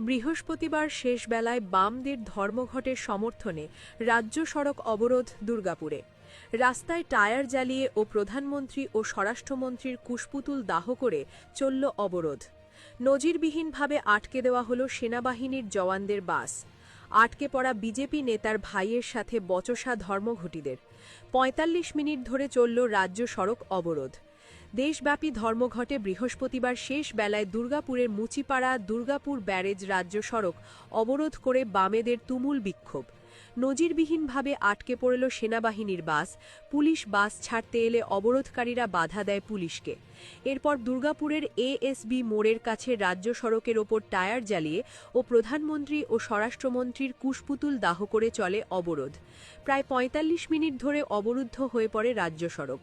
বৃহস্পতিবার শেষ বেলায় বামদের ধর্মঘটের সমর্থনে রাজ্য সড়ক অবরোধ দুর্গাপুরে। রাস্তায় টায়ার জ্বালিয়ে ও প্রধানমন্ত্রী ও স্বরাষ্ট্রমন্ত্রীর কুশপুতুল দাহ করে চলল অবরোধ। নজিরবিহীনভাবে আটকে দেওয়া হল সেনাবাহিনীর জওয়ানদের বাস। আটকে পড়া বিজেপি নেতার ভাইয়ের সাথে বচসা ধর্মঘটীদের। ৪৫ মিনিট ধরে চলল রাজ্য সড়ক অবরোধ। দেশব্যাপী ধর্মঘটে বৃহস্পতিবার শেষ বেলায় দুর্গাপুরের মুচিপাড়া দুর্গাপুর ব্যারেজ রাজ্য সড়ক অবরোধ করে বামেদের তুমুল বিক্ষোভ। নজিরবিহীনভাবে আটকে পড়ল সেনাবাহিনীর বাস। পুলিশ বাস ছাড়তে এলে অবরোধকারীরা বাধা দেয় পুলিশকে। এরপর দুর্গাপুরের এএসবি মোড়ের কাছে রাজ্য সড়কের ওপর টায়ার জ্বালিয়ে ও প্রধানমন্ত্রী ও স্বরাষ্ট্রমন্ত্রীর কুশপুতুল দাহ করে চলে অবরোধ। প্রায় ৪৫ মিনিট ধরে অবরুদ্ধ হয়ে পড়ে রাজ্য সড়ক।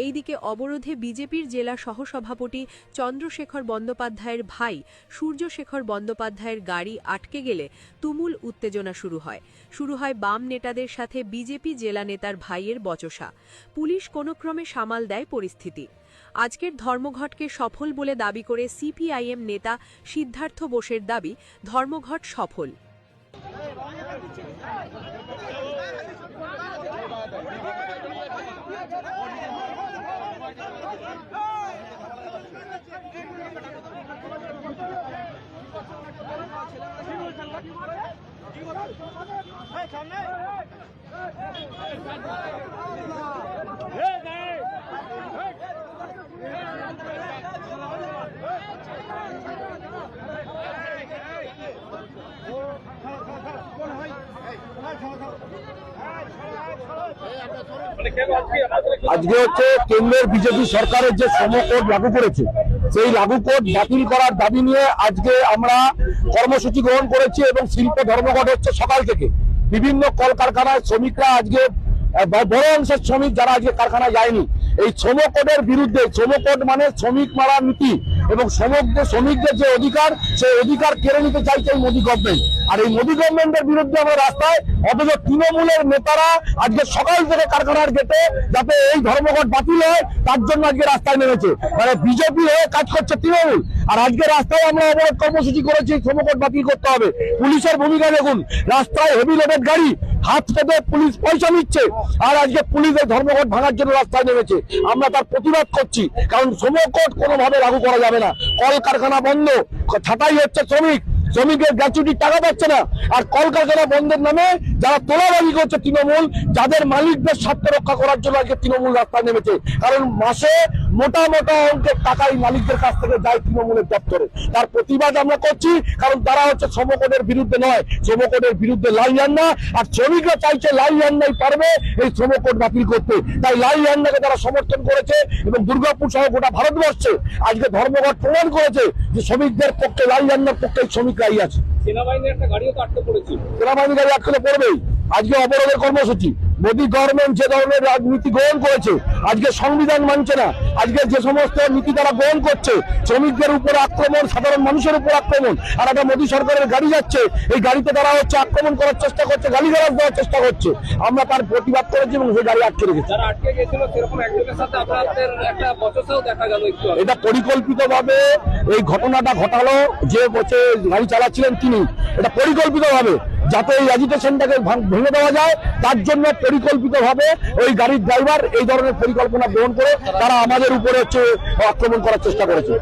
এইদিকে অবরোধে বিজেপির জেলা সহসভাপতি চন্দ্রশেখর বন্দ্যোপাধ্যায়ের ভাই সূর্যশেখর বন্দ্যোপাধ্যায়ের গাড়ি আটকে গেলে তুমুল উত্তেজনা শুরু হয় বাম নেতাদের সাথে বিজেপি জেলা নেতার ভাইয়ের বচসা। পুলিশ কোনো ক্রমে সামাল দেয় পরিস্থিতি। আজকের ধর্মঘটকে সফল বলে দাবি করে সিপিআইএম নেতা সিদ্ধার্থ বোসের দাবি, ধর্মঘট সফল। আজকে হচ্ছে কেন্দ্রের বিজেপি সরকারের যে শ্রম কোড লাগু করেছে, সেই লাগু কোড বাতিল করার দাবি নিয়ে আজকে আমরা কর্মসূচি গ্রহণ করেছি এবং শিল্প ধর্মঘট হচ্ছে সকাল থেকে। বিভিন্ন কলকারখানায় শ্রমিকরা আজকে বড় অংশের শ্রমিক যারা আজকে কারখানায় যায়নি, এই শ্রম কোডের বিরুদ্ধে। শ্রম কোড মানে শ্রমিক মারা নীতি এবং শ্রমিকদের যে অধিকার, সেই অধিকার কেড়ে নিতে চাইছে এই মোদী গভর্নমেন্ট। আর এই মোদী গভর্নমেন্টের বিরুদ্ধে আমরা রাস্তায়, অথচ তৃণমূলের নেতারা আজকে সকাল থেকে কারখানার গেটে যাতে এই ধর্মঘট বাতিল হয় তার জন্য আজকে রাস্তায় নেমেছে। মানে বিজেপি হয়ে কাজ করছে তৃণমূল। আর আজকে রাস্তায় আমরা অবরোধ কর্মসূচি করেছি, ধর্মঘট বাতিল করতে হবে। পুলিশের ভূমিকা দেখুন, রাস্তায় হেভি লোডেড গাড়ি, হাত পেতে পুলিশ পয়সা নিচ্ছে, আর আজকে পুলিশ এই ধর্মঘট ভাঙার জন্য রাস্তায় নেমেছে। আমরা তার প্রতিবাদ করছি, কারণ শ্রমকোড কোনোভাবে লাগু করা যাবে না। কলকারখানা বন্ধ, ছাঁটাই হচ্ছে শ্রমিকের গ্র্যাচুইটির টাকা পাচ্ছে না। আর কলকারখানা বন্ধের নামে যারা তোলাবাজি করছে তৃণমূল, যাদের মালিকদের স্বার্থ রক্ষা করার জন্য আজকে তৃণমূল রাস্তায় নেমেছে। কারণ মাসে মোটা মোটা অঙ্কের টাকাই মালিকদের কাছ থেকে যায় তৃণমূলের দপ্তরে। তার প্রতিবাদ আমরা করছি, কারণ তারা হচ্ছে শ্রমকোডের বিরুদ্ধে নয়, শ্রমকোডের বিরুদ্ধে লাই আন্না। আর শ্রমিকরা চাইছে লাই আন্নাই পারবে এই শ্রমকোড বাতিল করতে। তাই লাই আন্নাকে তারা সমর্থন করেছে এবং দুর্গাপুর সহ গোটা ভারতবর্ষে আজকে ধর্মঘট প্রমাণ করেছে যে শ্রমিকদের পক্ষে, লাই আন্নার পক্ষে শ্রমিকরাই আছে। সেনাবাহিনীর একটা গাড়িও তো আটকে পড়েছিল। সেনাবাহিনী গাড়ি আটকে পড়বেই। আজকে অবরোধের কর্মসূচি। মোদী গভর্নমেন্ট যে ধরনের রাজনীতি গ্রহণ করেছে, আজকে সংবিধান মানছে না। আজকে যে সমস্ত নীতি তারা গ্রহণ করছে, শ্রমিকদের উপর আক্রমণ, সাধারণ মানুষের উপর আক্রমণ। আর একটা মোদী সরকারের গাড়ি যাচ্ছে, এই গাড়িতে তারা হচ্ছে আক্রমণ করার চেষ্টা করছে, গালিগালাজ দেওয়ার চেষ্টা করছে। আমরা তার প্রতিবাদ করেছি এবং সেই গাড়ি আটকে রেখেছি। যারা আটকে গেছিল সেরকম একজনের সাথে আপনাদের একটা বচসাও দেখা গেল একটু। এটা পরিকল্পিতভাবে এই ঘটনাটা ঘটালো যে গাড়ি চালাচ্ছিলেন তিনি। এটা পরিকল্পিতভাবে যাতে এই অ্যাজিটেশনটাকে ভেঙে দেওয়া যায়, তার জন্য পরিকল্পিতভাবে ওই গাড়ির ড্রাইভার এই ধরনের পরিকল্পনা গ্রহণ করে তারা আমাদের উপরে হচ্ছে আক্রমণ করার চেষ্টা করেছে।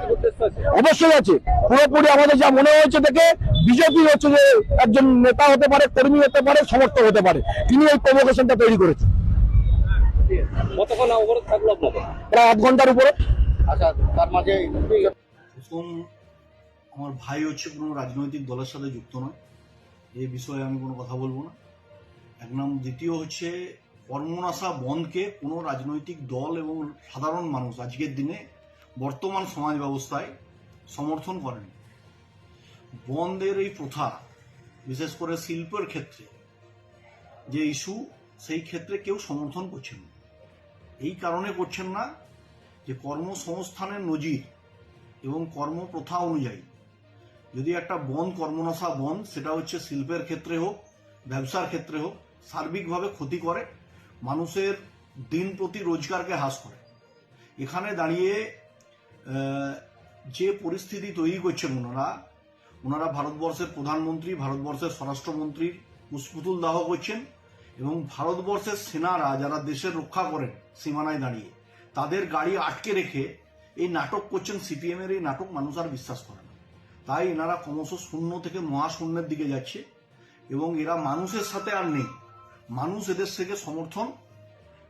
অবশ্যই আছে, পুরোপুরি আমাদের যা মনে হয়েছে দেখে বিজেপি হচ্ছে যে একজন নেতা হতে পারে, কর্মী হতে পারে, সমর্থক হতে পারে, তিনি এই প্রভোকেশনটা তৈরি করেছেন। কতক্ষণ অবরোধ থাকলো আপনাদের? প্রায় 8 ঘন্টার উপরে। আচ্ছা, তার মাঝে প্রথম আমার ভাই হচ্ছে কোনো রাজনৈতিক দলের সাথে যুক্ত নয়, এই বিষয়ে আমি কোনো কথা বলবো না। এক নম্বর। দ্বিতীয় হচ্ছে কর্মনাশা বন্ধকে কোনো রাজনৈতিক দল এবং সাধারণ মানুষ আজকের দিনে বর্তমান সমাজ ব্যবস্থায় সমর্থন করেন। বন্ধের এই প্রথা, বিশেষ করে শিল্পের ক্ষেত্রে যে ইস্যু, সেই ক্ষেত্রে কেউ সমর্থন করছেন না। এই কারণে করছেন না যে কর্মসংস্থানের নজির এবং কর্মপ্রথা অনুযায়ী যদি একটা বন্ধ, কর্মনাশা বন্ধ, সেটা হচ্ছে শিল্পের ক্ষেত্রে হোক, ব্যবসার ক্ষেত্রে হোক, সার্বিকভাবে ক্ষতি করে, মানুষের দিন প্রতি রোজগারকে হ্রাস করে। এখানে দাঁড়িয়ে যে পরিস্থিতি তৈরি করছেন ওনারা, ওনারা ভারতবর্ষের প্রধানমন্ত্রী, ভারতবর্ষের স্বরাষ্ট্রমন্ত্রীর কুশপুতুল দাহ করছেন এবং ভারতবর্ষের সেনারা যারা দেশের রক্ষা করেন সীমানায় দাঁড়িয়ে, তাদের গাড়ি আটকে রেখে এই নাটক করছেন। সিপিএম এর এই নাটক মানুষ আর বিশ্বাস করে না। তাই এনারা ক্রমশ শূন্য থেকে মহাশূন্যের দিকে যাচ্ছে এবং এরা মানুষের সাথে আর নেই। মানুষ এদের থেকে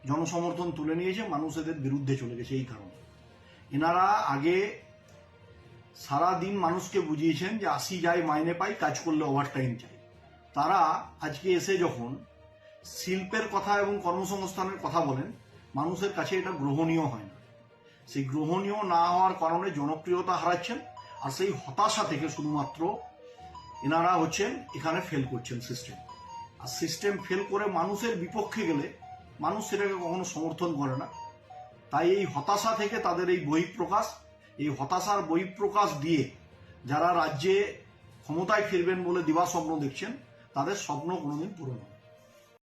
জনসমর্থন তুলে নিয়েছে, মানুষ এদের বিরুদ্ধে চলে গেছে। এই কারণে এনারা আগে সারা দিন মানুষকে বুঝিয়েছেন যে 80 যায় মাইনে পাই, কাজ করলে ওভারটাইম চাই। তারা আজকে এসে যখন শিল্পের কথা এবং কর্মসংস্থানের কথা বলেন, মানুষের কাছে এটা গ্রহণীয় হয় না। সেই গ্রহণীয় না হওয়ার কারণে জনপ্রিয়তা হারাচ্ছেন, আর সেই হতাশা থেকে শুধুমাত্র এনারা এখানে ফেল করছেন সিস্টেম। আর সিস্টেম ফেল করে মানুষের বিপক্ষে গেলে মানুষ সেটাকে কখনো সমর্থন করে না। তাই এই হতাশা থেকে তাদের এই বহিঃপ্রকাশ, এই হতাশার বহিঃপ্রকাশ দিয়ে যারা রাজ্যে ক্ষমতায় ফিরবেন বলে দিবাস্বপ্ন দেখছেন, তাদের স্বপ্ন কোনোদিন পূরণ হবে না।